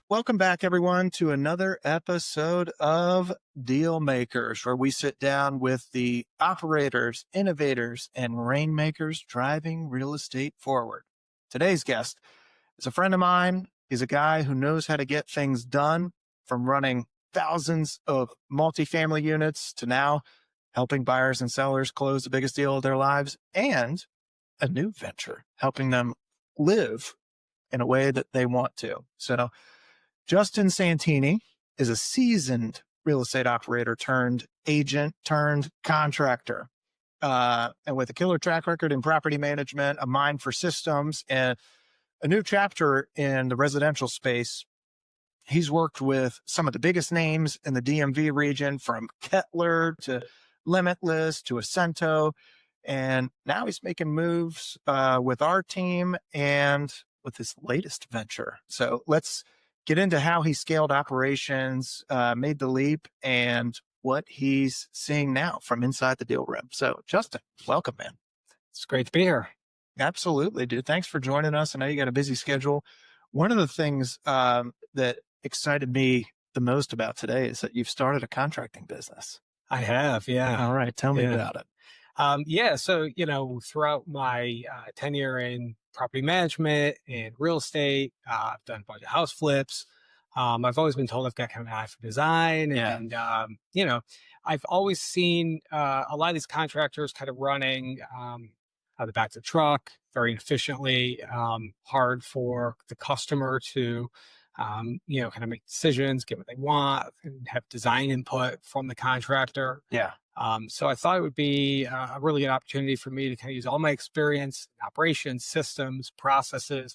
Welcome back, everyone, to another episode of Dealmakers, where we sit down with the operators, innovators, and rainmakers driving real estate forward. Today's guest is a friend of mine. He's a guy who knows how to get things done, from running thousands of multifamily units to now helping buyers and sellers close the biggest deal of their lives, and a new venture, helping them live in a way that they want to. So, Justin Santini is a seasoned real estate operator turned agent turned contractor, and with a killer track record in property management, a mind for systems, and a new chapter in the residential space. He's worked with some of the biggest names in the DMV region, from Kettler to Limitless to Ascento. And now he's making moves with our team and with his latest venture. So let's get into how he scaled operations, made the leap, and what he's seeing now from inside the deal room. So, Justin, welcome, man. It's great to be here. Absolutely, dude. Thanks for joining us. I know you got a busy schedule. One of the things that excited me the most about today is that you've started a contracting business. I have, yeah. All right. Tell me about it. So, throughout my tenure in property management and real estate, I've done a bunch of house flips. I've always been told I've got kind of an eye for design. Yeah. And, I've always seen a lot of these contractors kind of running out of the back of the truck very efficiently, hard for the customer to, kind of make decisions, get what they want, and have design input from the contractor. Yeah. So I thought it would be a really good opportunity for me to kind of use all my experience in operations, systems, processes,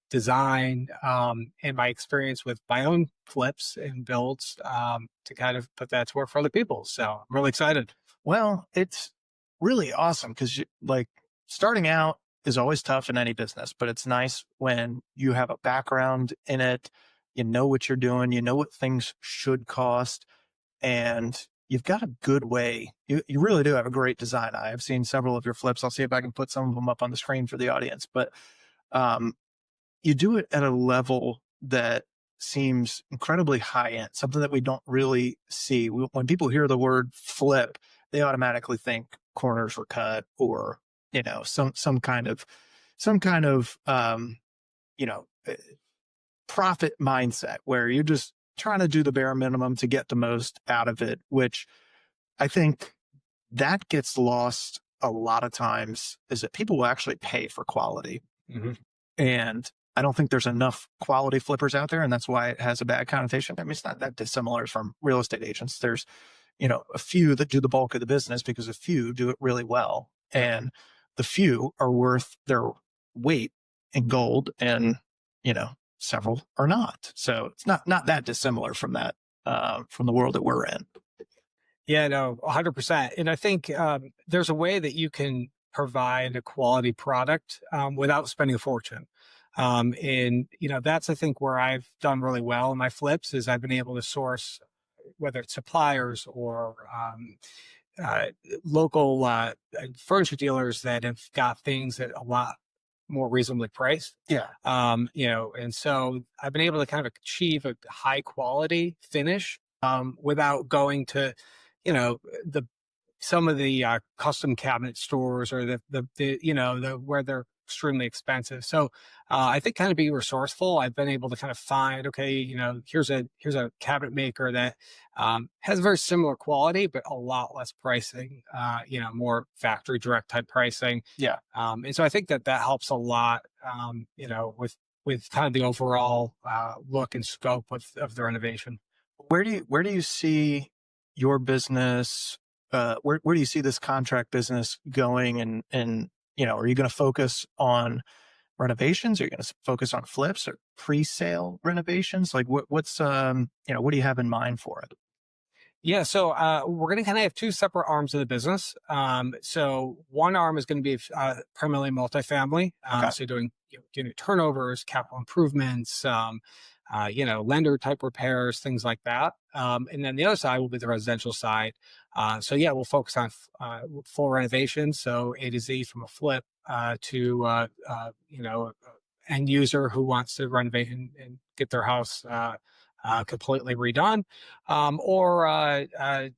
design, and my experience with my own flips and builds to kind of put that to work for other people. So I'm really excited. Well, it's really awesome because, like, starting out is always tough in any business, but it's nice when you have a background in it. You know what you're doing, you know what things should cost, and you've got a good way. You really do have a great design eye. I've seen several of your flips. I'll see if I can put some of them up on the screen for the audience, but you do it at a level that seems incredibly high end, something that we don't really see. When people hear the word flip, they automatically think corners were cut, or some kind of profit mindset where you're just trying to do the bare minimum to get the most out of it, which I think that gets lost a lot of times, is that people will actually pay for quality. Mm-hmm. And I don't think there's enough quality flippers out there. And that's why it has a bad connotation. I mean, it's not that dissimilar from real estate agents. There's, a few that do the bulk of the business because a few do it really well. And the few are worth their weight in gold, and, several are not. So it's not that dissimilar from that, from the world that we're in. Yeah, no, 100%. And I think there's a way that you can provide a quality product without spending a fortune. That's, I think, where I've done really well in my flips is I've been able to source, whether it's suppliers or local furniture dealers that have got things at a lot more reasonably priced. Yeah. And so I've been able to kind of achieve a high quality finish without going to, some of the custom cabinet stores, or the where they're extremely expensive. So I think kind of being resourceful, I've been able to kind of find, okay, here's a cabinet maker that has very similar quality, but a lot less pricing, more factory direct type pricing. Yeah. And so I think that helps a lot, with kind of the overall look and scope of the renovation. Where do you see your business? Where do you see this contract business going? And are you going to focus on renovations? Are you going to focus on flips or pre-sale renovations? Like what's what do you have in mind for it? Yeah, so we're going to kind of have two separate arms of the business. So one arm is going to be primarily multifamily. Okay. So doing unit turnovers, capital improvements, lender type repairs, things like that. And then the other side will be the residential side. We'll focus on full renovation. So A to Z, from a flip to end user who wants to renovate and get their house completely redone, or a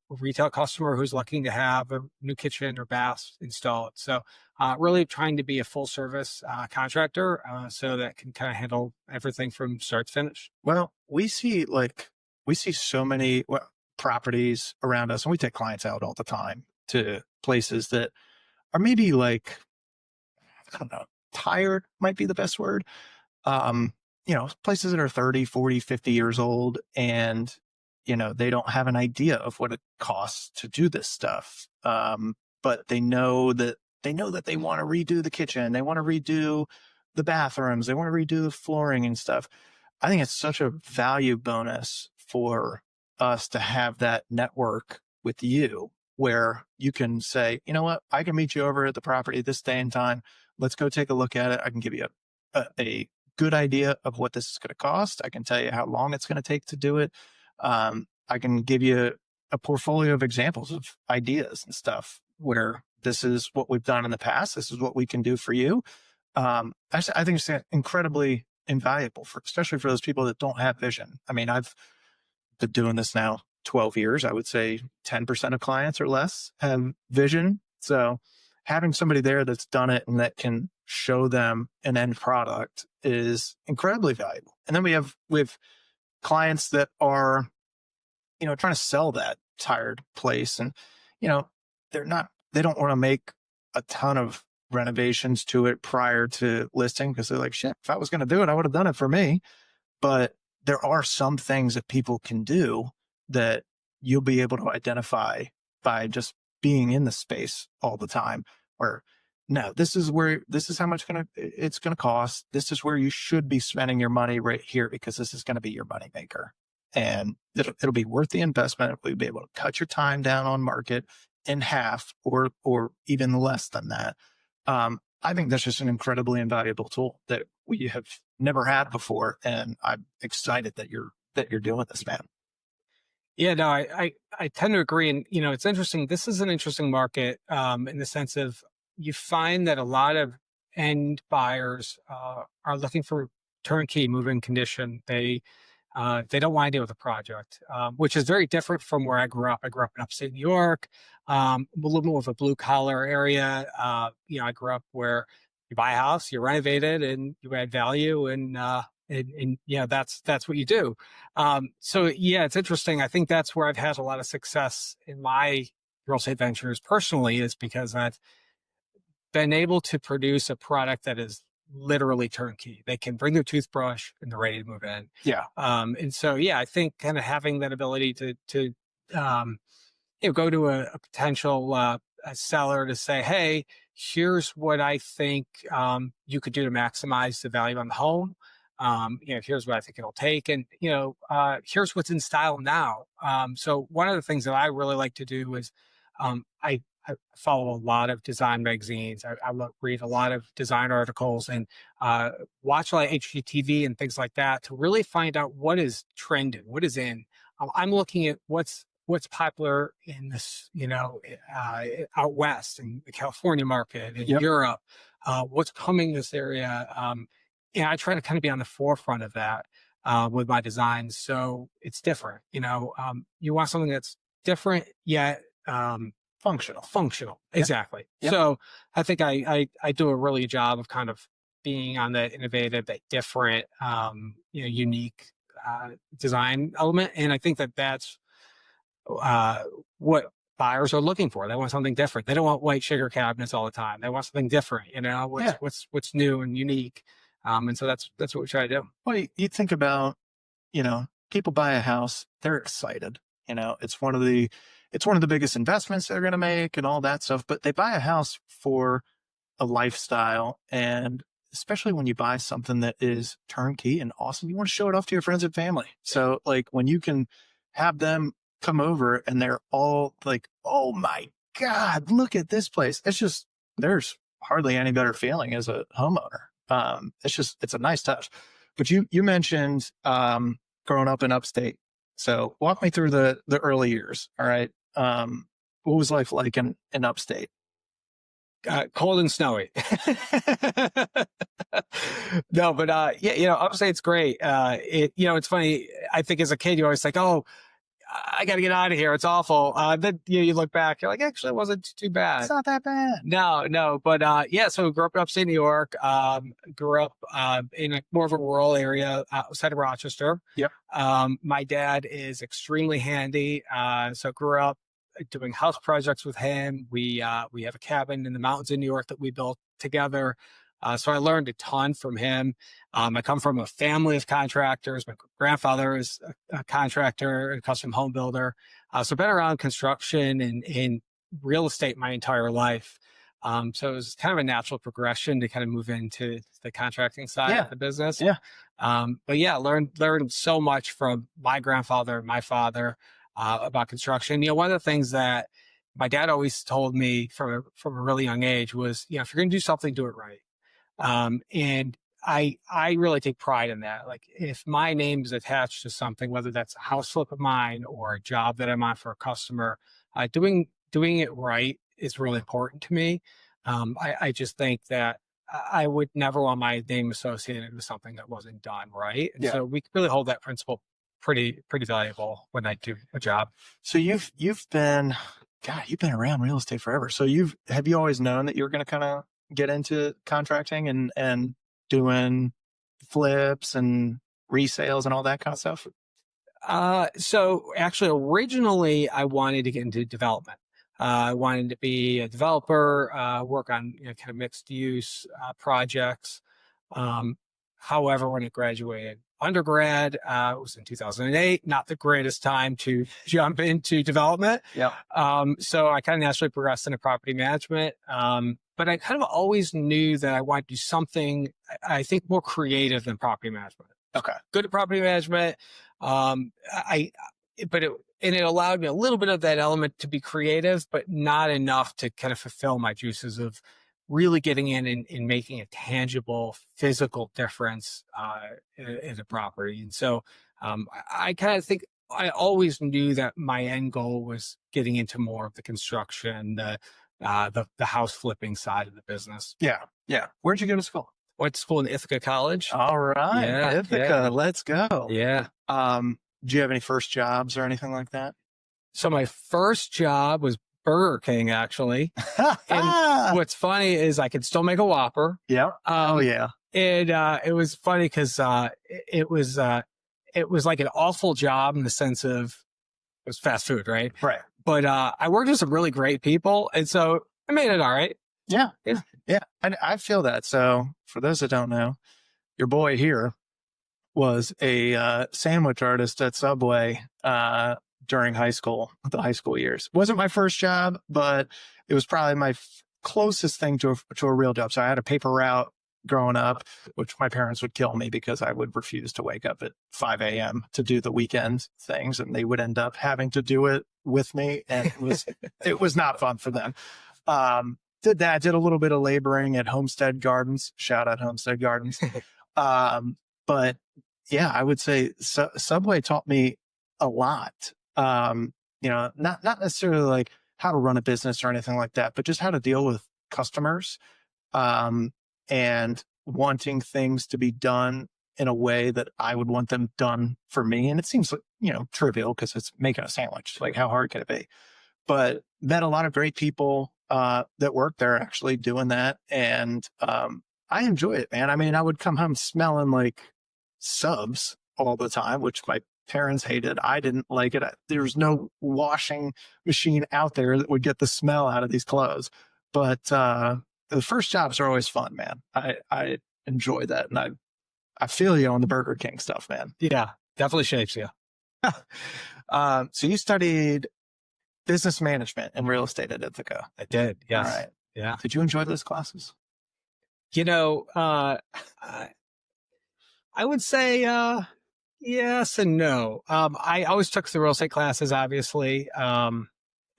retail customer who's looking to have a new kitchen or bath installed. So really trying to be a full service contractor, so that can kind of handle everything from start to finish. Well, we see so many properties around us, and we take clients out all the time to places that are maybe like, I don't know, tired might be the best word. Um, Places that are 30, 40, 50 years old, and they don't have an idea of what it costs to do this stuff. But they know that they want to redo the kitchen, they want to redo the bathrooms, they want to redo the flooring and stuff. I think it's such a value bonus for us to have that network with you, where you can say, you know what, I can meet you over at the property this day and time. Let's go take a look at it. I can give you a good idea of what this is going to cost. I can tell you how long it's going to take to do it. I can give you a portfolio of examples of ideas and stuff where this is what we've done in the past. This is what we can do for you. I think it's incredibly invaluable especially for those people that don't have vision. I mean, I've been doing this now 12 years. I would say 10% of clients or less have vision. So having somebody there that's done it and that can show them an end product is incredibly valuable. And then we have clients that are, trying to sell that tired place, and, they don't want to make a ton of renovations to it prior to listing, because they're like, shit, if I was going to do it, I would have done it for me. But there are some things that people can do that you'll be able to identify by just being in the space all the time. Or no, this is how much it's going to cost. This is where you should be spending your money right here, because this is going to be your money maker. And it'll be worth the investment. We'll be able to cut your time down on market in half, or even less than that. I think that's just an incredibly invaluable tool that we have never had before. And I'm excited that you're doing this, man. Yeah, no, I tend to agree. And, it's interesting. This is an interesting market, in the sense of, you find that a lot of end buyers are looking for turnkey move-in condition. They don't want to deal with a project, which is very different from where I grew up. I grew up in upstate New York, a little more of a blue collar area. I grew up where you buy a house, you renovate it, and you add value, and yeah, that's what you do. So yeah, it's interesting. I think that's where I've had a lot of success in my real estate ventures personally, is because I've been able to produce a product that is literally turnkey. They can bring their toothbrush and they're ready to move in. Yeah. And so, yeah, I think kind of having that ability to um, go to a potential a seller to say, hey, here's what I think you could do to maximize the value on the home. Here's what I think it'll take, and here's what's in style now. So one of the things that I really like to do is, I follow a lot of design magazines. Read a lot of design articles, and watch a lot of HGTV and things like that to really find out what is trending, what is in. I'm looking at what's popular in this, out west in the California market, in Yep. Europe, what's coming in this area. And I try to kind of be on the forefront of that with my designs, so it's different. You want something that's different yet functional. Yep. Exactly. Yep. So I think I do a really job of kind of being on that innovative, that different, unique design element. And I think that that's what buyers are looking for. They want something different. They don't want white sugar cabinets all the time. They want something different. Yeah. What's new and unique. And so that's what we try to do. Well, you think about, people buy a house, they're excited. It's one of the biggest investments they're going to make and all that stuff, but they buy a house for a lifestyle. And especially when you buy something that is turnkey and awesome, you want to show it off to your friends and family. So like when you can have them come over and they're all like, oh my God, look at this place. There's hardly any better feeling as a homeowner. It's a nice touch. But you mentioned, growing up in upstate. So walk me through the early years. All right. What was life like in upstate? Cold and snowy. No, but yeah, upstate's great. It's funny. I think as a kid, you always like, oh, I got to get out of here. It's awful. Then you look back, you're like, actually, it wasn't too bad. It's not that bad. No, but yeah. So grew up in upstate New York. Grew up in more of a rural area outside of Rochester. Yep. My dad is extremely handy. So grew up doing house projects with him. We have a cabin in the mountains in New York that we built together. So I learned a ton from him. I come from a family of contractors. My grandfather is a contractor, a custom home builder. So been around construction and real estate my entire life. So it was kind of a natural progression to kind of move into the contracting side of the business. Yeah. But yeah, learned so much from my grandfather and my father about construction. One of the things that my dad always told me from a really young age was, if you're going to do something, do it right. And I really take pride in that. Like if my name is attached to something, whether that's a house flip of mine or a job that I'm on for a customer, doing it right is really important to me. I just think that I would never want my name associated with something that wasn't done right. And so we really hold that principle pretty valuable when I do a job. So you've been around real estate forever. So have you always known that you were going to kind of get into contracting and doing flips and resales and all that kind of stuff? So actually originally I wanted to get into development. I wanted to be a developer, work on kind of mixed use projects. However, when I graduated undergrad, it was in 2008, not the greatest time to jump into development. Yeah. So I kind of naturally progressed into property management. But I kind of always knew that I wanted to do something, I think, more creative than property management. Okay. Good at property management. It allowed me a little bit of that element to be creative, but not enough to kind of fulfill my juices of really getting in and making a tangible physical difference in a property. And so I kind of think I always knew that my end goal was getting into more of the construction, the house flipping side of the business. Yeah. Where'd you go to school? Went to school in Ithaca College. All right. Yeah, Ithaca. Let's go. Yeah. Do you have any first jobs or anything like that? So my first job was Burger King, actually. And what's funny is I could still make a Whopper. Yeah. Oh yeah. And it was funny because it was like an awful job in the sense of it was fast food, right? Right. But I worked with some really great people, and so I made it all right. Yeah. I feel that. So for those that don't know, your boy here was a sandwich artist at Subway during the high school years. Wasn't my first job, but it was probably my closest thing to a real job. So I had a paper route growing up, which my parents would kill me because I would refuse to wake up at 5 a.m. to do the weekend things, and they would end up having to do it with me, and it was not fun for them. Did a little bit of laboring at Homestead Gardens. Shout out Homestead Gardens. But yeah, I would say Subway taught me a lot. Not necessarily like how to run a business or anything like that, but just how to deal with customers, and wanting things to be done in a way that I would want them done for me. And it seems like, trivial because it's making a sandwich. Like, how hard can it be? But met a lot of great people that work there actually doing that. And I enjoy it, man. I mean, I would come home smelling like subs all the time, which my parents hated. I didn't like it. There's no washing machine out there that would get the smell out of these clothes. But the first jobs are always fun, man. I enjoy that. And I feel you on the Burger King stuff, man. Yeah, definitely shapes you. So you studied business management and real estate at Ithaca. I did. Yes. All right. Yeah. Did you enjoy those classes? I would say yes and no. I always took the real estate classes, obviously.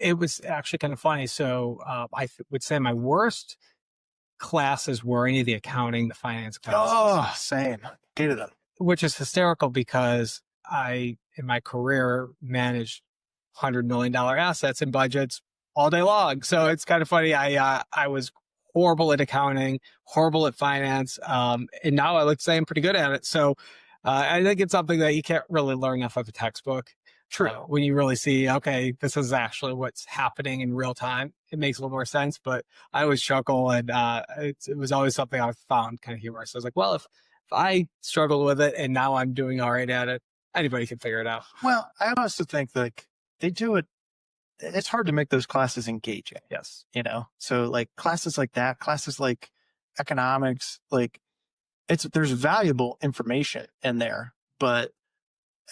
It was actually kind of funny. So I would say my worst classes were any of the accounting, the finance classes. Oh, same. Hated them. Which is hysterical because I, in my career, managed $100 million assets and budgets all day long. So it's kind of funny. I was horrible at accounting, horrible at finance. And now I like to say I'm pretty good at it. So I think it's something that you can't really learn off of a textbook. True. When you really see, okay, this is actually what's happening in real time, it makes a little more sense. But I always chuckle, and it was always something I found kind of humorous. So I was like, well, if I struggled with it and now I'm doing all right at it, anybody can figure it out. Well, I also think like they do it. It's hard to make those classes engaging. Yes. So like classes like that, classes like economics, like there's valuable information in there, but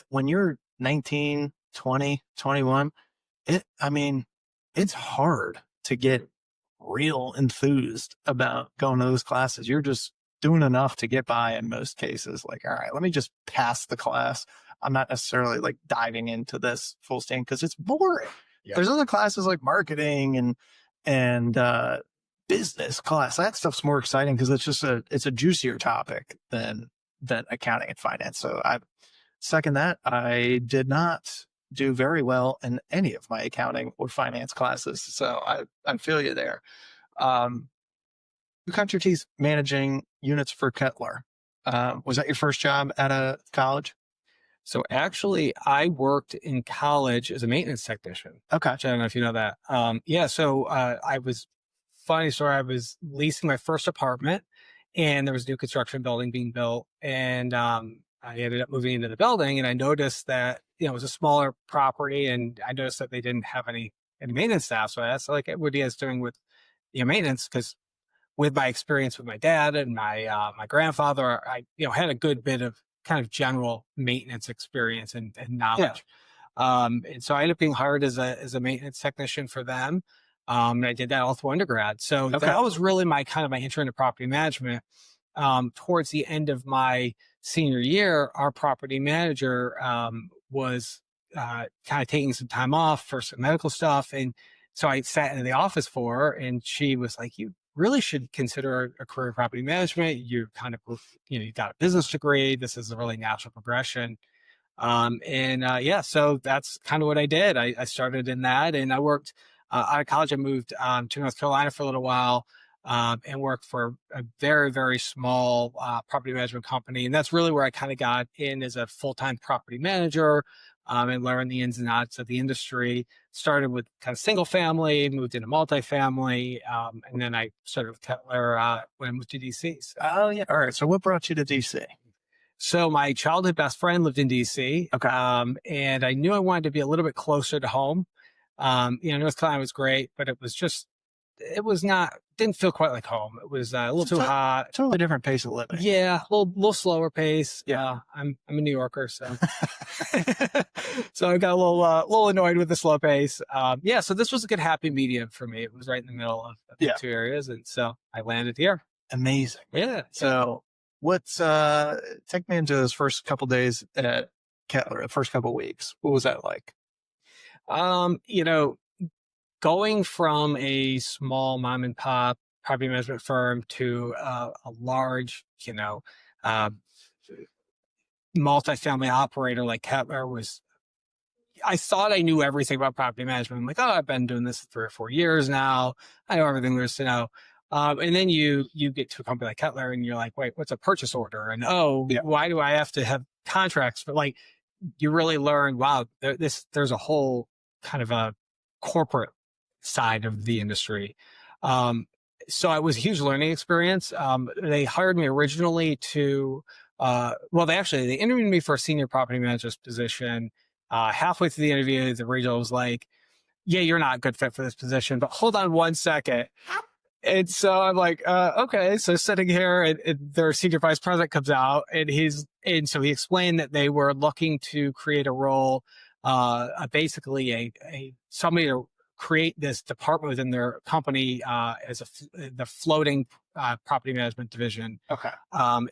when you're 19, 20, 21, I mean, it's hard to get real enthused about going to those classes. You're just doing enough to get by in most cases. Like, all right, let me just pass the class. I'm not necessarily like diving into this full stand because it's boring. Yeah. There's other classes like marketing and business class. That stuff's more exciting because it's a juicier topic than accounting and finance. So I second that. I did not do very well in any of my accounting or finance classes. So I feel you there. You cut your teeth managing units for Kettler. Was that your first job out of college? So actually, I worked in college as a maintenance technician. Okay. Which I don't know if you know that. Yeah. So I was, funny story, I was leasing my first apartment and there was a new construction building being built. And I ended up moving into the building and I noticed that, it was a smaller property and I noticed that they didn't have any maintenance staff. So I asked, like, what are you guys doing with maintenance? Because with my experience with my dad and my grandfather, I had a good bit of kind of general maintenance experience and knowledge. Yeah. And so I ended up being hired as a maintenance technician for them. And I did that all through undergrad. So that was really my intro into property management. Towards the end of my senior year, our property manager was kind of taking some time off for some medical stuff. And so I sat in the office for her and she was like, you really should consider a career in property management. You you got a business degree. This is a really natural progression. So that's kind of what I did. I started in that and I worked out of college. I moved to North Carolina for a little while and worked for a very, very small property management company. And that's really where I kind of got in as a full-time property manager and learned the ins and outs of the industry. Started with kind of single family, moved into multifamily, and then I started with Kettler when I moved to DC. So. Oh, yeah. All right. So what brought you to DC? So my childhood best friend lived in DC. Okay. And I knew I wanted to be a little bit closer to home. North Carolina was great, but didn't feel quite like home. It was a little too hot. Totally different pace of living. Yeah, a little slower pace. Yeah, I'm a New Yorker, so so I got a little annoyed with the slow pace. So this was a good happy medium for me. It was right in the middle of the two areas, and so I landed here. Amazing. Yeah. So what's take me into those first couple days at Kettler, the first couple weeks. What was that like? Going from a small mom and pop property management firm to a large, multifamily operator like Kettler I thought I knew everything about property management. I'm like, I've been doing this 3 or 4 years now. I know everything there is to know. And then you get to a company like Kettler and you're like, wait, what's a purchase order? And why do I have to have contracts? But like, you really learn, wow, there's a whole kind of a corporate side of the industry. So it was a huge learning experience. They hired me originally to, they interviewed me for a senior property manager's position. Halfway through the interview, the regional was like, yeah, you're not a good fit for this position, but hold on one second. And so I'm like, okay. So sitting here and their senior vice president comes out and so he explained that they were looking to create a role, basically somebody to create this department within their company as the floating property management division. Okay.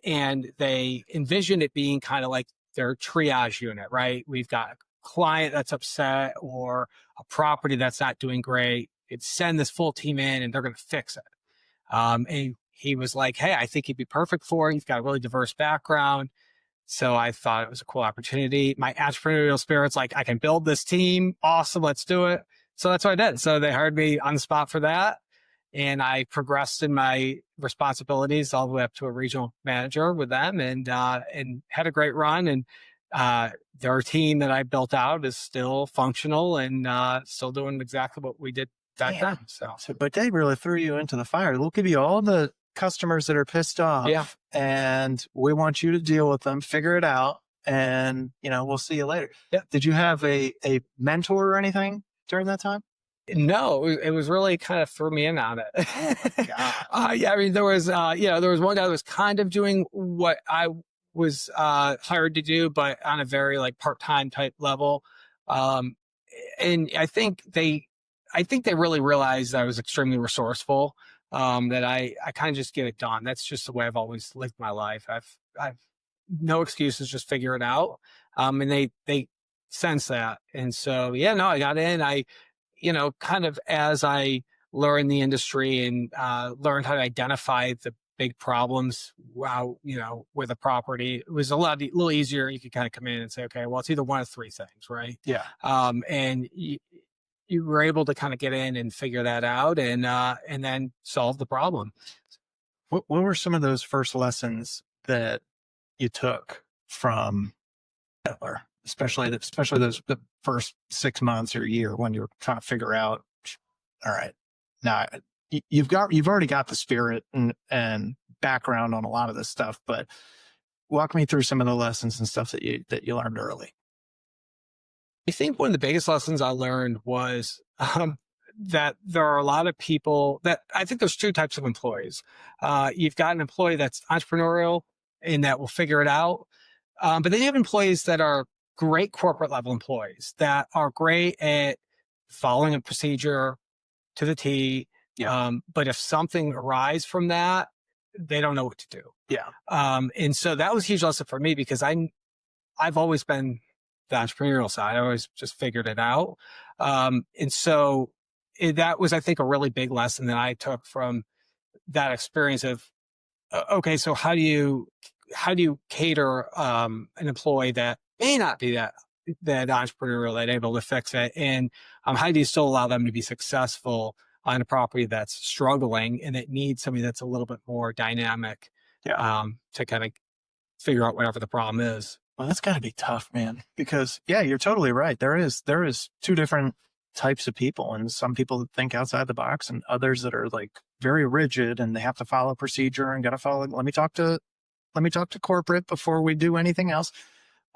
And they envision it being kind of like their triage unit, right? We've got a client that's upset or a property that's not doing great. It's send this full team in and they're going to fix it. And he was like, hey, I think he'd be perfect for it. He's got a really diverse background. So I thought it was a cool opportunity. My entrepreneurial spirit's like, I can build this team. Awesome. Let's do it. So that's what I did. So they hired me on the spot for that. and I progressed in my responsibilities all the way up to a regional manager with them, and had a great run. And their team that I built out is still functional and still doing exactly what we did back Damn. then. So So, but they really threw you into the fire. They'll give you all the customers that are pissed yeah. off, and we want you to deal with them, figure it out, and we'll see you later. Yeah. Did you have a mentor or anything during that time? No, it was really kind of threw me in on it. Oh my God. Yeah, I mean, there was, there was one guy that was kind of doing what I was hired to do, but on a very like part-time type level. Um, and I think they really realized that I was extremely resourceful. That I kind of just get it done. That's just the way I've always lived my life. I've no excuses, just figure it out. And they sense that. And so, yeah, no, I got in. Kind of as I learned the industry and learned how to identify the big problems, wow, with a property, it was a little easier. You could kind of come in and say, okay, well, it's either one of three things, right? Yeah. And you were able to kind of get in and figure that out, and then solve the problem. What were some of those first lessons that you took from Hitler, especially those the first 6 months or a year when you're trying to figure out, all right, now you've already got the spirit and background on a lot of this stuff, but walk me through some of the lessons and stuff that you learned early. I think one of the biggest lessons I learned was that there are a lot of people that I think there's two types of employees. You've got an employee that's entrepreneurial and that will figure it out. But then you have employees that are great corporate level employees that are great at following a procedure to the T. Yeah. But if something arises from that, they don't know what to do. Yeah. And so that was a huge lesson for me because I've always been the entrepreneurial side. I always just figured it out. And so that was, I think, a really big lesson that I took from that experience of, okay, so how do you cater an employee that may not be that entrepreneurial, that able to fix it, and how do you still allow them to be successful on a property that's struggling and it needs somebody that's a little bit more dynamic, Yeah. to kind of figure out whatever the problem is. Well, that's got to be tough, man, because yeah, you're totally right. There is two different types of people, and some people that think outside the box and others that are like very rigid and they have to follow procedure and got to follow, let me talk to corporate before we do anything else.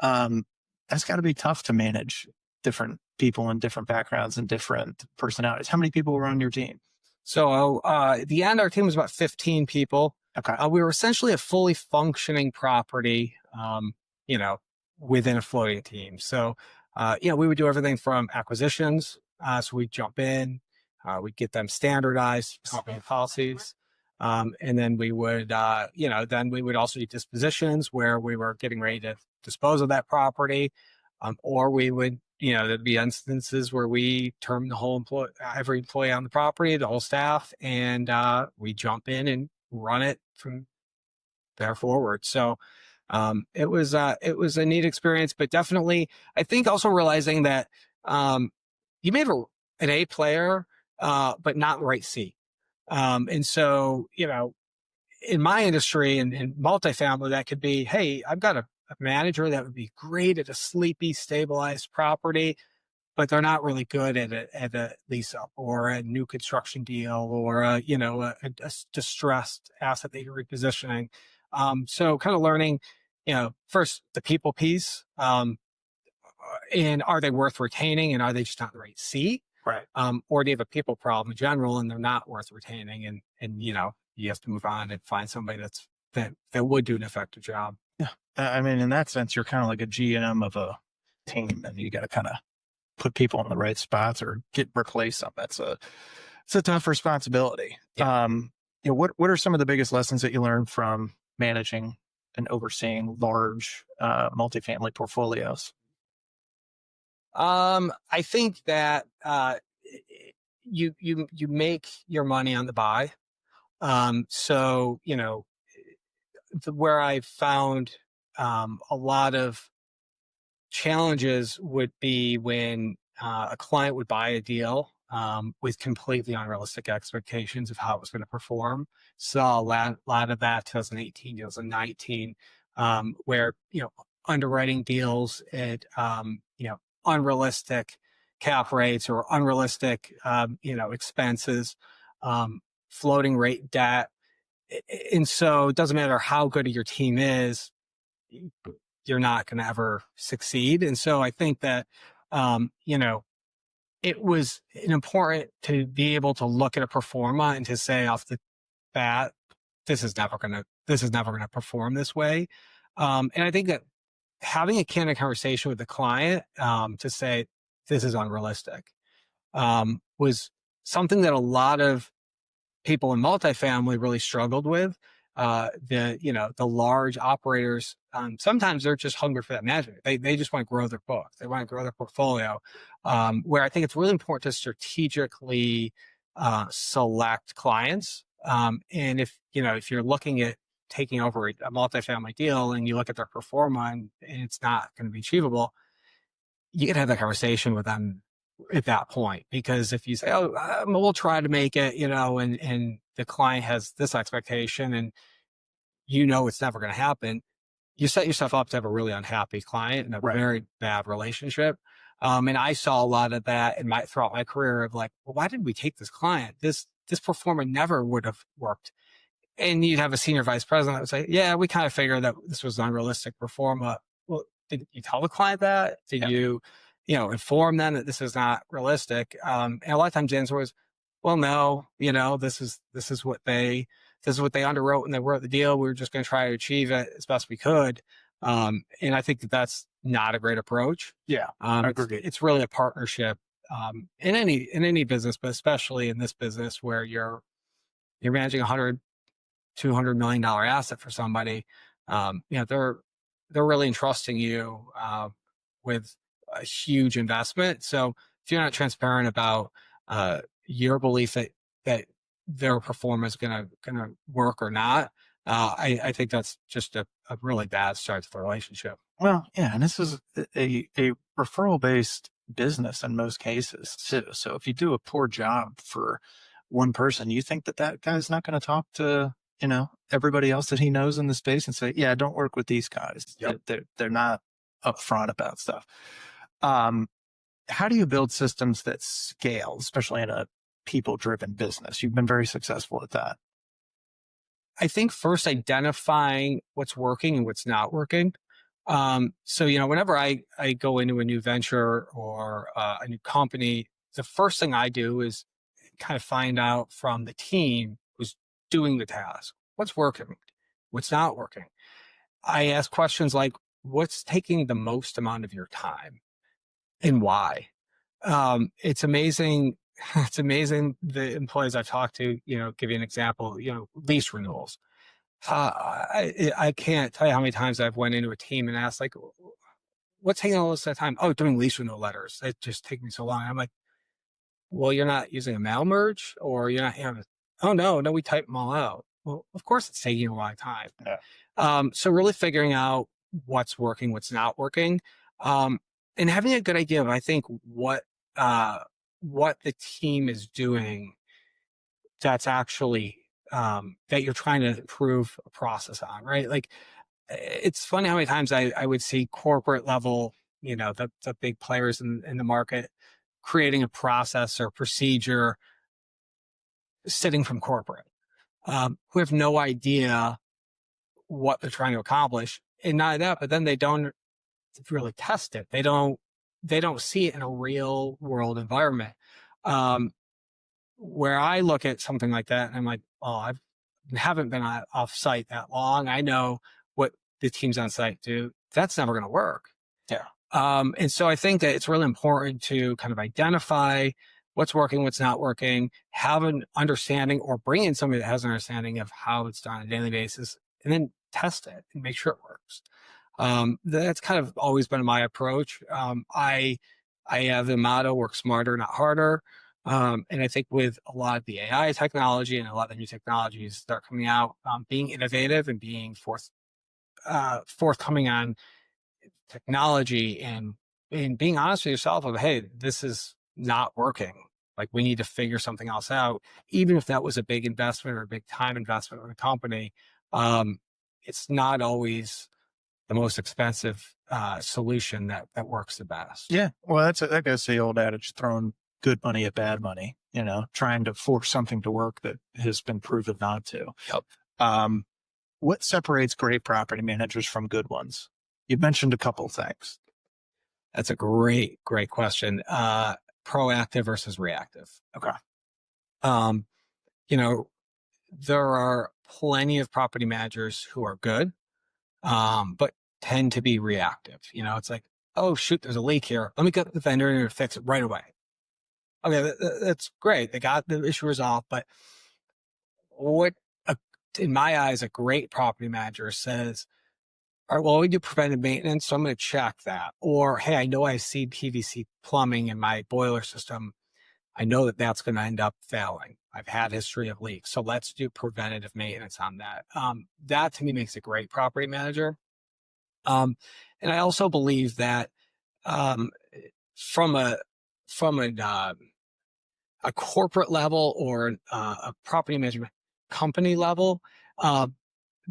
That's got to be tough to manage different people and different backgrounds and different personalities. How many people were on your team? So at the end, our team was about 15 people. Okay. We were essentially a fully functioning property, within a floating team. So, we would do everything from acquisitions. So we'd jump in, we'd get them standardized, company policies. And then we would, then we would also do dispositions where we were getting ready to dispose of that property. Or we would, there'd be instances where we term the whole every employee on the property, the whole staff, and we jump in and run it from there forward. So it was a neat experience, but definitely, I think also realizing that you may have an A player, but not the right C. And so, in my industry and in multifamily, that could be, hey, I've got a manager that would be great at a sleepy, stabilized property, but they're not really good at a lease up or a new construction deal or a distressed asset that you're repositioning. So kind of learning, first the people piece, and are they worth retaining and are they just not the right seat? Right. Or do you have a people problem in general and they're not worth retaining, and you have to move on and find somebody that would do an effective job. Yeah. I mean, in that sense, you're kind of like a GM of a team, and you got to kind of put people in the right spots or replace them. It's a tough responsibility. Yeah. What are some of the biggest lessons that you learned from managing and overseeing large multifamily portfolios? I think that you make your money on the buy. So where I found a lot of challenges would be when a client would buy a deal with completely unrealistic expectations of how it was going to perform. Saw a lot of that 2018, 2019, where, underwriting deals at, unrealistic cap rates or unrealistic, expenses, um, floating rate debt. And so it doesn't matter how good your team is, you're not going to ever succeed. And so I think that, um, you know, it was important to be able to look at a performa and to say off the bat, this is never gonna perform this way. And I think that having a candid conversation with the client, to say this is unrealistic, was something that a lot of people in multifamily really struggled with. The large operators, sometimes they're just hungry for that management. They just want to grow their book. They want to grow their portfolio. Where I think it's really important to strategically select clients. And if you're looking at taking over a multifamily deal and you look at their performa and it's not going to be achievable, you can have that conversation with them at that point. Because if you say, "Oh, we'll try to make it," and the client has this expectation, and it's never going to happen, you set yourself up to have a really unhappy client and a Right. very bad relationship. And I saw a lot of that throughout my career of like, well, why did we take this client? This performer never would have worked. And you'd have a senior vice president that would say, yeah, we kind of figured that this was an unrealistic performer. Well, did you tell the client that? Did Yeah. you, inform them that this is not realistic? And a lot of times the answer was, well, no, this is what they underwrote when they wrote the deal. We were just going to try to achieve it as best we could. And I think that that's not a great approach. Yeah. It's really a partnership, in any business, but especially in this business where you're managing 100 $200 million asset for somebody. They're really entrusting you with a huge investment. So if you're not transparent about your belief that their performance is gonna work or not, I think that's just a really bad start to the relationship. Well, yeah, and this is a referral based business in most cases too. So if you do a poor job for one person, you think that that guy's not going to talk to everybody else that he knows in the space and say, "Yeah, don't work with these guys. Yep. They're not upfront about stuff." Um, how do you build systems that scale, especially in a people driven business? You've been very successful at that. I think first identifying what's working and what's not working. So, whenever I go into a new venture or a new company, the first thing I do is kind of find out from the team who's doing the task, what's working, what's not working. I ask questions like, what's taking the most amount of your time and why? It's amazing. It's amazing the employees I've talked to, give you an example, lease renewals. I can't tell you how many times I've went into a team and asked, like, what's taking all this time? Oh, doing lease renewal letters. It just takes me so long. I'm like, well, you're not using a mail merge, or you're not, oh, no, we type them all out. Well, of course it's taking a long time. Yeah. So really figuring out what's working, what's not working, and having a good idea of, I think, what the team is doing that's actually, that you're trying to improve a process on, right? Like, it's funny how many times I would see corporate level, the big players in the market creating a process or procedure sitting from corporate, who have no idea what they're trying to accomplish. And not that, but then they don't really test it. They don't see it in a real world environment. Um, where I look at something like that and I'm like, oh, haven't been off site that long. I know what the teams on site do. That's never going to work. Yeah. And so I think that it's really important to kind of identify what's working, what's not working, have an understanding, or bring in somebody that has an understanding of how it's done on a daily basis, and then test it and make sure it works. That's kind of always been my approach. I have the motto, work smarter, not harder. And I think with a lot of the AI technology and a lot of the new technologies that are coming out, being innovative and being forthcoming on technology and being honest with yourself of, hey, this is not working. Like we need to figure something else out, even if that was a big investment or a big time investment in a company. Um, it's not always the most expensive solution that works the best. Yeah. Well, that goes to the old adage, throwing good money at bad money, trying to force something to work that has been proven not to. Yep. Um, what separates great property managers from good ones? You mentioned a couple things. That's a great question. Proactive versus reactive. Okay. Um, you know, there are plenty of property managers who are good, but tend to be reactive. It's like, oh shoot, there's a leak here. Let me get the vendor in to fix it right away. Okay, that's great. They got the issue resolved, but what, a, in my eyes, a great property manager says, all right, well, we do preventive maintenance, so I'm going to check that. Or, hey, I know I see PVC plumbing in my boiler system. I know that that's going to end up failing. I've had history of leaks, so let's do preventative maintenance on that. That to me makes a great property manager. And I also believe that um, from a corporate level or a property management company level, uh,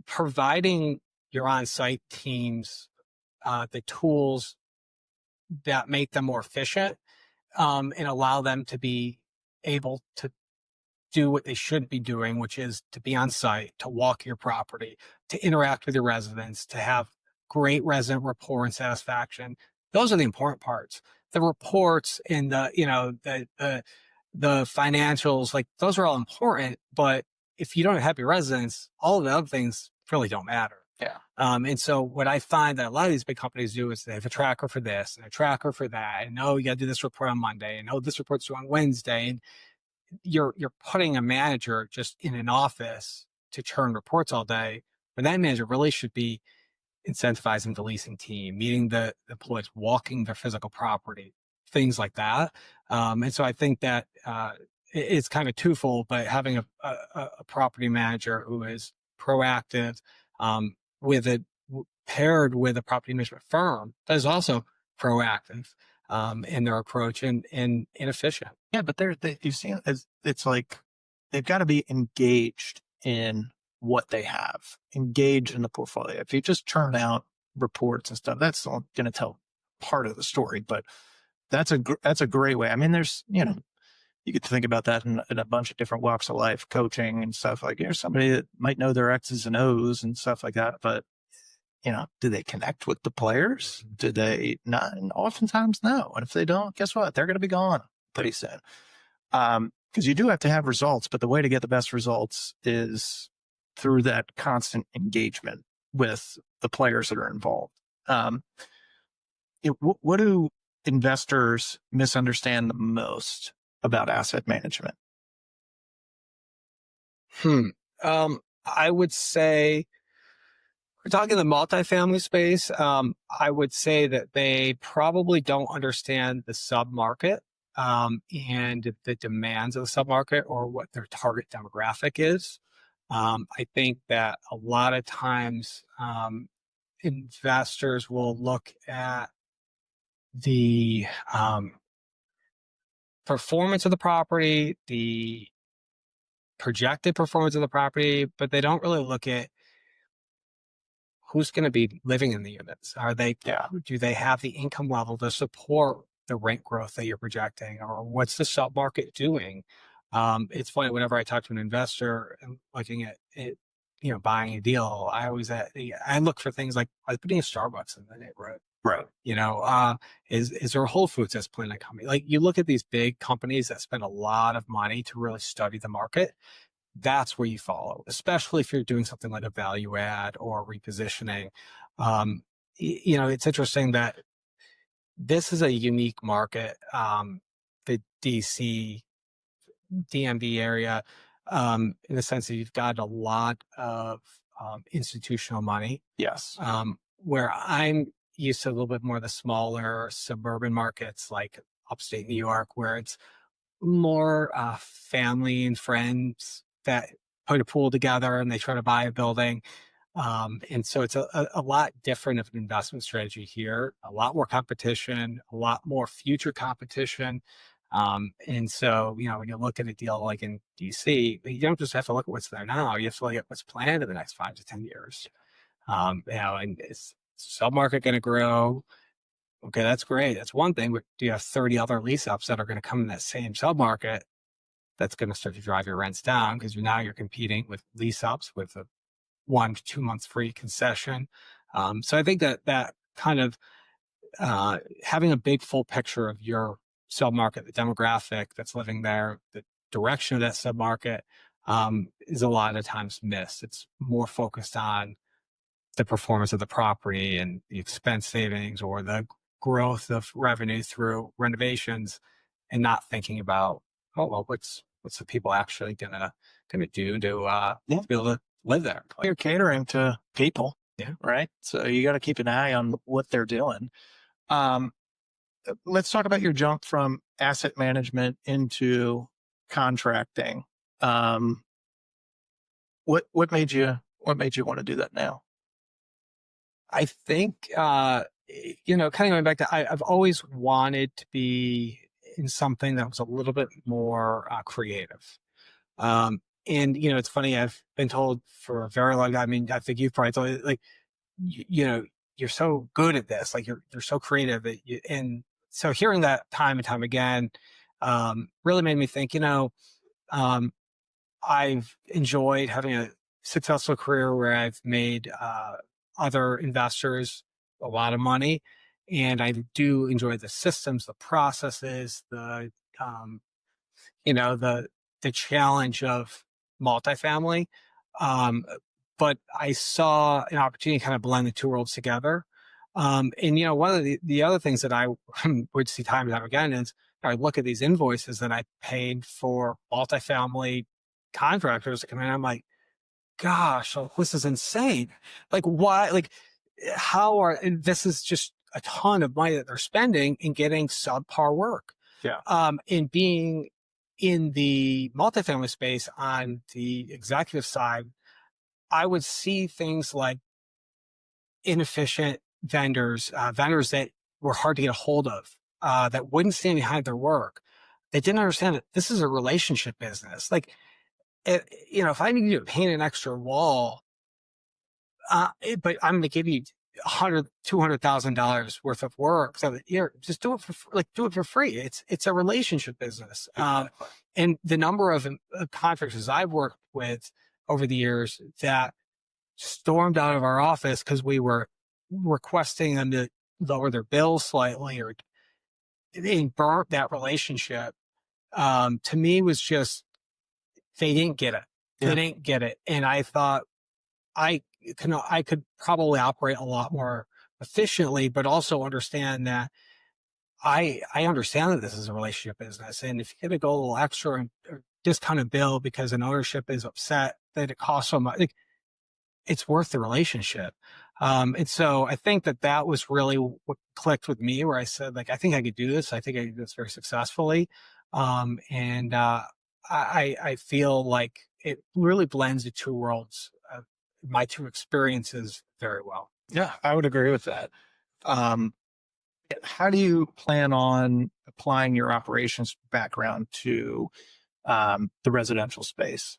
providing your on-site teams the tools that make them more efficient and allow them to be able to do what they should be doing, which is to be on site, to walk your property, to interact with your residents, to have great resident rapport and satisfaction. Those are the important parts. The reports and the financials, like those are all important, but if you don't have happy residents, all of the other things really don't matter. Yeah. And so what I find that a lot of these big companies do is they have a tracker for this and a tracker for that. And oh, you got to do this report on Monday. And oh, this report's due on Wednesday. And you're putting a manager just in an office to churn reports all day, when that manager really should be incentivizing the leasing team, meeting the employees, walking their physical property, things like that. And so I think that it's kind of twofold, but having a property manager who is proactive with it paired with a property management firm that is also proactive in their approach and efficient. Yeah, but you've seen it's like they've got to be engaged in what they have, engaged in the portfolio. If you just churn out reports and stuff, that's all going to tell part of the story. But that's a great way. I mean, there's you get to think about that in a bunch of different walks of life, coaching and stuff. Like there's somebody that might know their X's and O's and stuff like that, but do they connect with the players? Do they not? And oftentimes, no. And if they don't, guess what? They're going to be gone pretty soon. Because you do have to have results, but the way to get the best results is through that constant engagement with the players that are involved. What do investors misunderstand the most about asset management? I would say, we're talking the multifamily space. I would say that they probably don't understand the submarket and the demands of the submarket or what their target demographic is. I think that a lot of times investors will look at the performance of the property, the projected performance of the property, but they don't really look at who's going to be living in the units. Do they have the income level to support the rent growth that you're projecting, or what's the submarket doing? It's funny, whenever I talk to an investor and looking at it, buying a deal, I look for things like, are they putting a Starbucks in the neighborhood? Right. Is there a Whole Foods that's planning on coming? Like you look at these big companies that spend a lot of money to really study the market. That's where you follow, especially if you're doing something like a value add or repositioning. It's interesting that this is a unique market, the DC, DMV area, in the sense that you've got a lot of institutional money. Yes. Where I'm used to a little bit more of the smaller suburban markets like upstate New York, where it's more family and friends that put a pool together and they try to buy a building. And so it's a lot different of an investment strategy here, a lot more competition, a lot more future competition. And so, when you look at a deal like in DC, you don't just have to look at what's there now. You have to look at what's planned in the next 5 to 10 years. And is submarket going to grow? Okay, that's great. That's one thing. But do you have 30 other lease ups that are going to come in that same submarket? That's going to start to drive your rents down because now you're competing with lease ups with a 1 to 2 months free concession. So I think that kind of having a big full picture of your submarket, the demographic that's living there, the direction of that submarket, is a lot of times missed. It's more focused on the performance of the property and the expense savings or the growth of revenue through renovations, and not thinking about, oh well, what's the people actually gonna do to be able to live there. You're catering to people, Yeah. right? So you got to keep an eye on what they're doing. Um, let's talk about your jump from asset management into contracting. Um, what made you want to do that now? I think, kind of going back to, I've always wanted to be in something that was a little bit more creative. It's funny, I've been told for a very long time, I mean, I think you've probably told, like, you're so good at this, like you're so creative and so hearing that time and time again, really made me think, um, I've enjoyed having a successful career where I've made other investors a lot of money. And I do enjoy the systems, the processes, um, the challenge of multifamily. Um, but I saw an opportunity to kind of blend the two worlds together. One of the other things that I would see time and time again is I look at these invoices that I paid for multifamily contractors to come in. I'm like, gosh, this is insane. Like, why? Like, and this is just a ton of money that they're spending in getting subpar work. Yeah. And being in the multifamily space on the executive side, I would see things like inefficient vendors that were hard to get a hold of, that wouldn't stand behind their work. They didn't understand that this is a relationship business. Like, if I need you to paint an extra wall, but I'm going to give you $200,000 worth of work. So that just do it do it for free. It's a relationship business. And the number of contractors I've worked with over the years that stormed out of our office because we were requesting them to lower their bills slightly, or they burnt that relationship. To me was just, they didn't get it. Yeah. They didn't get it. And I thought, I could probably operate a lot more efficiently, but also understand that I understand that this is a relationship business. And if you're going to go a little extra and or discount a bill because an ownership is upset that it costs so much, like, it's worth the relationship. And so I think that was really what clicked with me, where I said, like, I think I could do this. I think I could do this very successfully. I feel like it really blends the two worlds, my two experiences, very well. Yeah, I would agree with that. Um, how do you plan on applying your operations background to the residential space?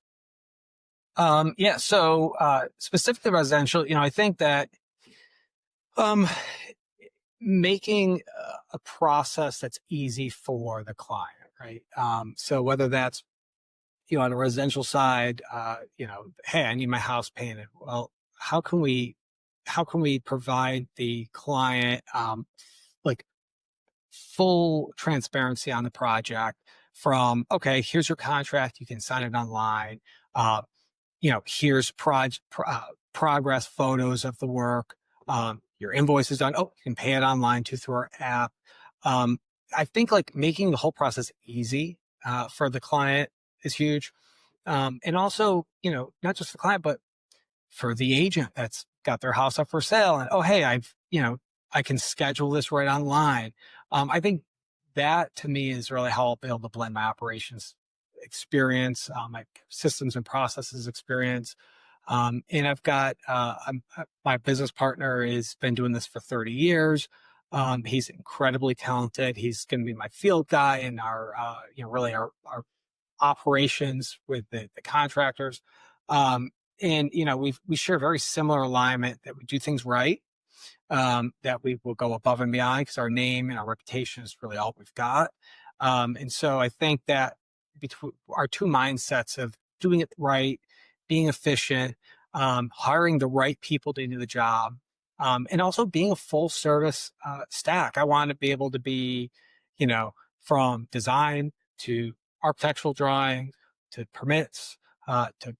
So specifically residential, I think that um, making a process that's easy for the client, right? So whether that's, on the residential side, hey, I need my house painted. Well, how can we provide the client like full transparency on the project, from, okay, here's your contract, you can sign it online. Here's progress photos of the work. Your invoice is done. Oh, you can pay it online too through our app. I think, like, making the whole process easy for the client is huge. And also, not just the client, but for the agent that's got their house up for sale. And, oh, hey, I can schedule this right online. I think that, to me, is really how I'll be able to blend my operations experience, my systems and processes experience. And I've got, my business partner has been doing this for 30 years. He's incredibly talented. He's going to be my field guy in our, really our operations with the contractors. And, we share very similar alignment that we do things right, that we will go above and beyond because our name and our reputation is really all we've got. And so I think that between our two mindsets of doing it right, being efficient, hiring the right people to do the job, and also being a full service stack. I want to be able to be, from design to architectural drawing to permits, to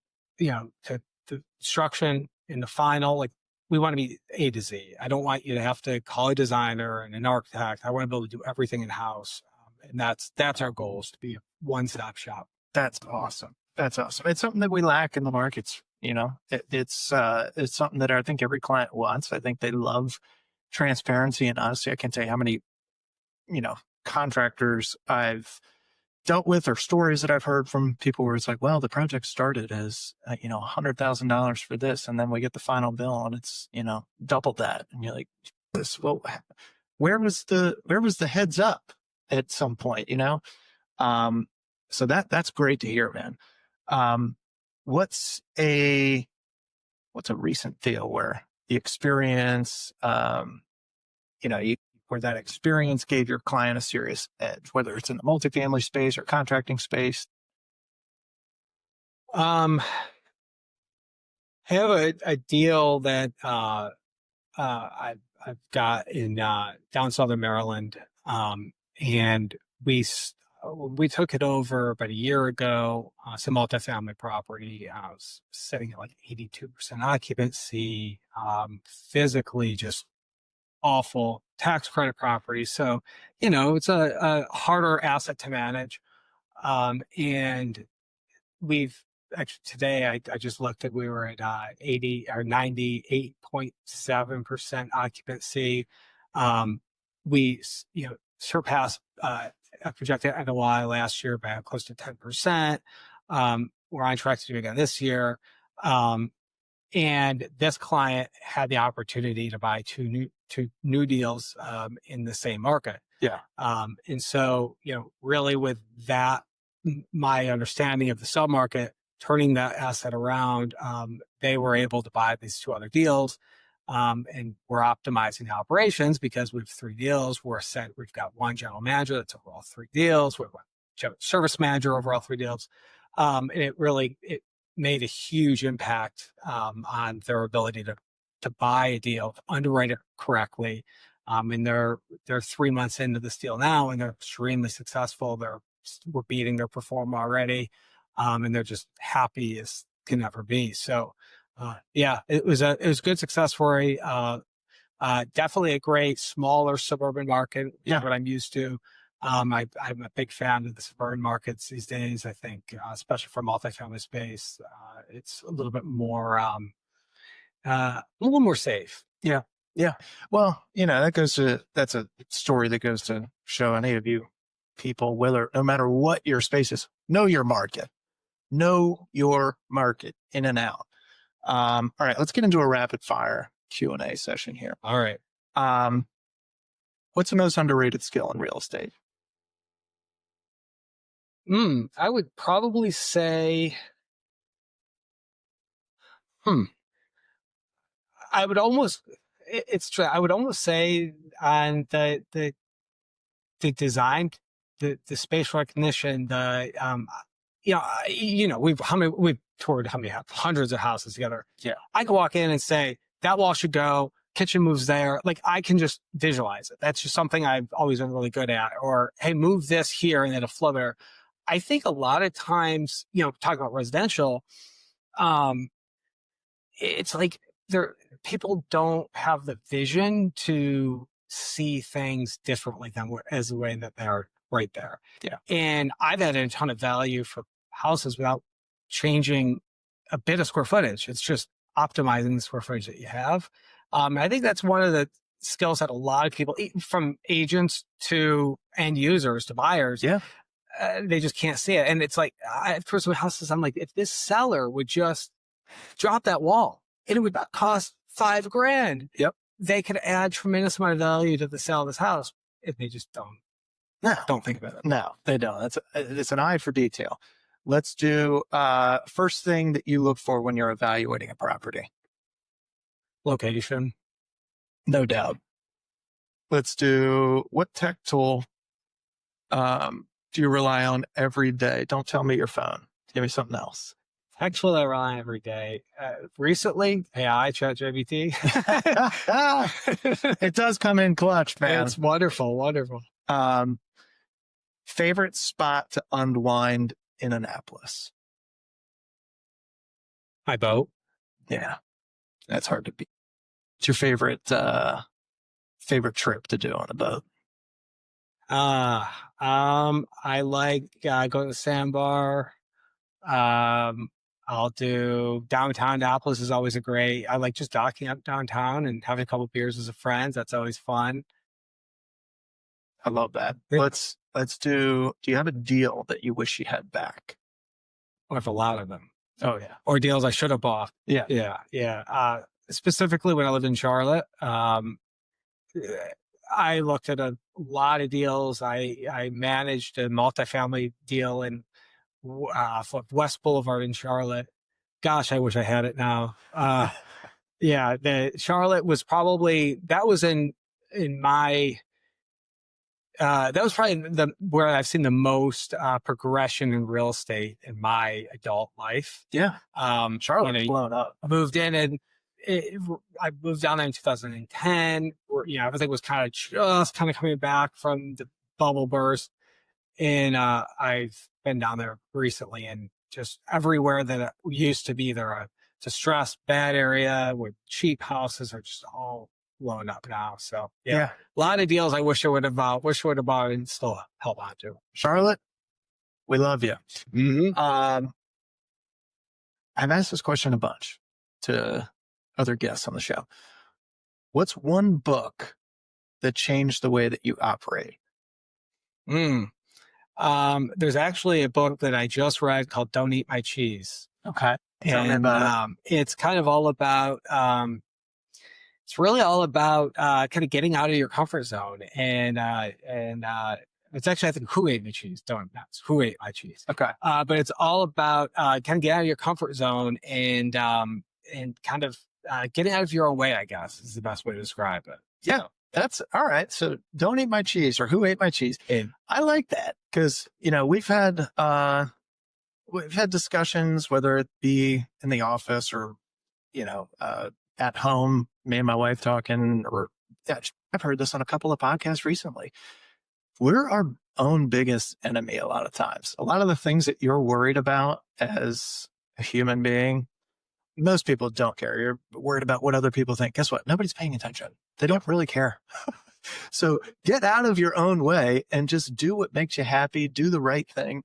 construction in the final. Like, we want to be A to Z. I don't want you to have to call a designer and an architect. I want to be able to do everything in house, and that's our goal, is to be a one stop shop. That's awesome. That's awesome. It's something that we lack in the markets. It's something that I think every client wants. I think they love transparency and honesty. I can't tell you how many, contractors I've dealt with or stories that I've heard from people where it's like, well, the project started as, $100,000 for this. And then we get the final bill and it's, double that. And you're like, well, where was the heads up at some point, So that's great to hear, man. What's a recent deal where the experience, where that experience gave your client a serious edge, whether it's in the multifamily space or contracting space? I have a deal that I've got in down Southern Maryland, and we took it over about a year ago. Some multifamily property. I was sitting at like 82% occupancy, physically just awful tax credit property. So, it's a harder asset to manage. And we've actually today, I just looked at, we were at 80 or 98.7% occupancy. We, surpassed a projected NOI last year by close to 10%. We're on track to do it again this year. And this client had the opportunity to buy two new deals in the same market. Yeah. And so, really with that, my understanding of the submarket, turning that asset around, they were able to buy these two other deals. And we're optimizing the operations because we have three deals. We've got one general manager that's over all three deals. We have one service manager over all three deals. And it made a huge impact on their ability to buy a deal, to underwrite it correctly. And they're 3 months into this deal now, and they're extremely successful. We're beating their performer already, and they're just happy as can ever be. So, it was a good success story. Definitely a great smaller suburban market. Yeah, what I'm used to. I'm a big fan of the suburban markets these days. I think, especially for multifamily space, it's a little bit more, safe. Yeah. Yeah. Well, that's a story that goes to show any of you people, no matter what your space is, know your market in and out. All right, let's get into a rapid fire Q&A session here. All right. What's the most underrated skill in real estate? I would probably say, I would almost, it's true. I would almost say on the design, the spatial recognition, we've toured hundreds of houses together. Yeah. I can walk in and say, that wall should go, kitchen moves there. Like, I can just visualize it. That's just something I've always been really good at. Or, hey, move this here and then a flow there. I think a lot of times, talking about residential, it's like people don't have the vision to see things differently as the way that they're right there. Yeah. And I've had a ton of value for houses without changing a bit of square footage. It's just optimizing the square footage that you have. I think that's one of the skills that a lot of people, from agents to end users to buyers, they just can't see it. And it's like, for some houses, I'm like, if this seller would just drop that wall, and it would cost $5,000. Yep. they could add tremendous amount of value to the sale of this house if they just No, don't think about it. no, they don't. It's an eye for detail. Let's do first thing that you look for when you're evaluating a property. Location. No doubt. Let's do what tech tool do you rely on every day? Don't tell me your phone. Give me something else. Actually, I rely on every day. Recently, AI, ChatGPT. It does come in clutch, man. It's wonderful, wonderful. Favorite spot to unwind in Annapolis? My boat. Yeah, that's hard to beat. What's your favorite trip to do on a boat? I like going to the sandbar. I'll do downtown Annapolis is always I like just docking up downtown and having a couple beers with friends. That's always fun. I love that. Yeah. Let's do you have a deal that you wish you had back? I have a lot of them. Oh yeah. Or deals I should have bought. Yeah. Yeah. Specifically when I lived in Charlotte, I looked at a lot of deals. I managed a multifamily deal in West Boulevard in Charlotte. Gosh, I wish I had it now. Yeah, the Charlotte was probably that was my that was probably where I've seen the most progression in real estate in my adult life. Yeah. Charlotte's blown up. I moved in and I moved down there in 2010. Where, everything was kind of coming back from the bubble burst. And I've been down there recently, and just everywhere that it used to be there a distressed bad area where cheap houses are just all blown up now. So yeah. A lot of deals I wish I would have bought and still held on to. Charlotte, we love you. Mm-hmm. I've asked this question a bunch to other guests on the show. What's one book that changed the way that you operate? There's actually a book that I just read called Don't Eat My Cheese. Okay. And it's kind of all about, it's really all about kind of getting out of your comfort zone. And it's actually, I think, Who Ate My Cheese? That's Who Ate My Cheese. Okay. But it's all about kind of get out of your comfort zone and kind of getting out of your own way, I guess, is the best way to describe it. Yeah. That's all right. So Don't Eat My Cheese or Who Ate My Cheese. I like that because, we've had discussions, whether it be in the office or, at home, me and my wife talking, or I've heard this on a couple of podcasts recently. We're our own biggest enemy a lot of times. A lot of the things that you're worried about as a human being, most people don't care. You're worried about what other people think. Guess what? Nobody's paying attention. They don't really care. So get out of your own way and just do what makes you happy. Do the right thing.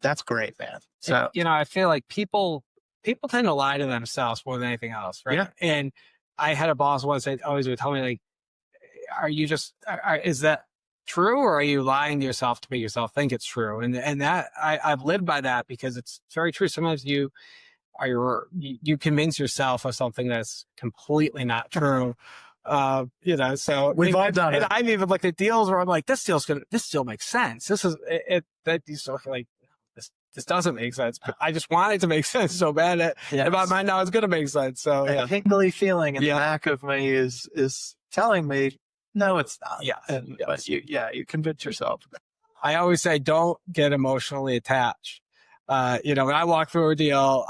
That's great, man. So, I feel like people tend to lie to themselves more than anything else. Right. Yeah. And I had a boss once that always would tell me, like, is that true, or are you lying to yourself to make yourself think it's true? And that I've lived by that because it's very true. Sometimes you convince yourself of something that's completely not true. So we've all done it. And I've even looked at deals where I'm like, this deal makes sense. This is that deal's like, this doesn't make sense, but I just want it to make sense so bad that in my mind now it's going to make sense. So a tingly feeling in the back of me is telling me, no, it's not. Yeah. But you convince yourself. I always say, don't get emotionally attached. When I walk through a deal,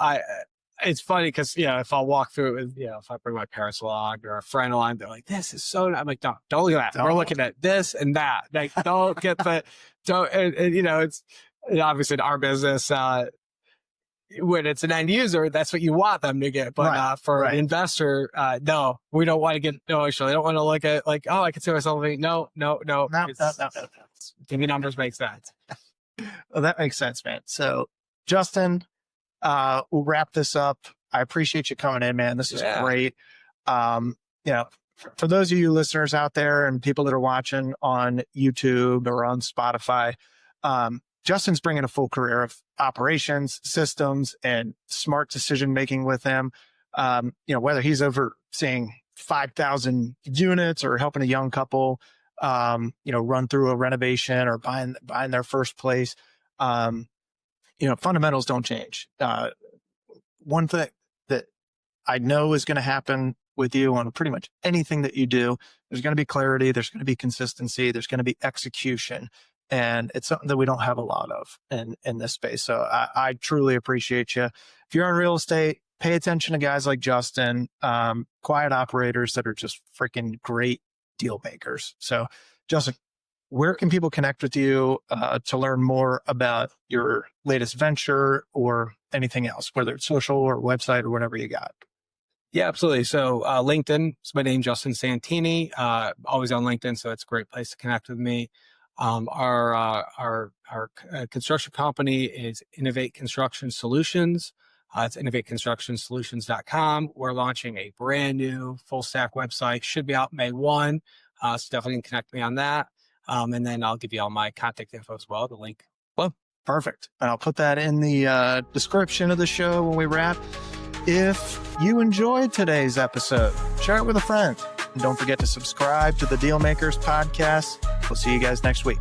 it's funny because, if I'll walk through it with, if I bring my parents along or a friend along, they're like, this is so, I'm like, don't look at that. We're looking at this and that. Like, don't get it's obviously in our business, when it's an end user, that's what you want them to get. But for an investor, no, we don't want to get emotional. They don't want to look at like, oh, I can see myself thinking, no. Give me numbers make sense. Well, that makes sense, man. So, Justin, we'll wrap this up. I appreciate you coming in, man. This is great. For those of you listeners out there and people that are watching on YouTube or on Spotify, Justin's bringing a full career of operations, systems, and smart decision making with him. Whether he's overseeing 5,000 units or helping a young couple, run through a renovation or buying their first place. Fundamentals don't change. One thing that I know is going to happen with you on pretty much anything that you do, there's going to be clarity, there's going to be consistency, there's going to be execution. And it's something that we don't have a lot of in this space. So I truly appreciate you. If you're in real estate, pay attention to guys like Justin, quiet operators that are just freaking great deal makers. So Justin, where can people connect with you to learn more about your latest venture or anything else, whether it's social or website or whatever you got? Yeah, absolutely. So LinkedIn, it's my name, Justin Santini, always on LinkedIn. So it's a great place to connect with me. Our construction company is Innovate Construction Solutions. It's innovateconstructionsolutions.com. We're launching a brand new full stack website. Should be out May 1. So definitely connect me on that. And then I'll give you all my contact info as well, the link. Well, perfect. And I'll put that in the description of the show when we wrap. If you enjoyed today's episode, share it with a friend. And don't forget to subscribe to the Dealmakers podcast. We'll see you guys next week.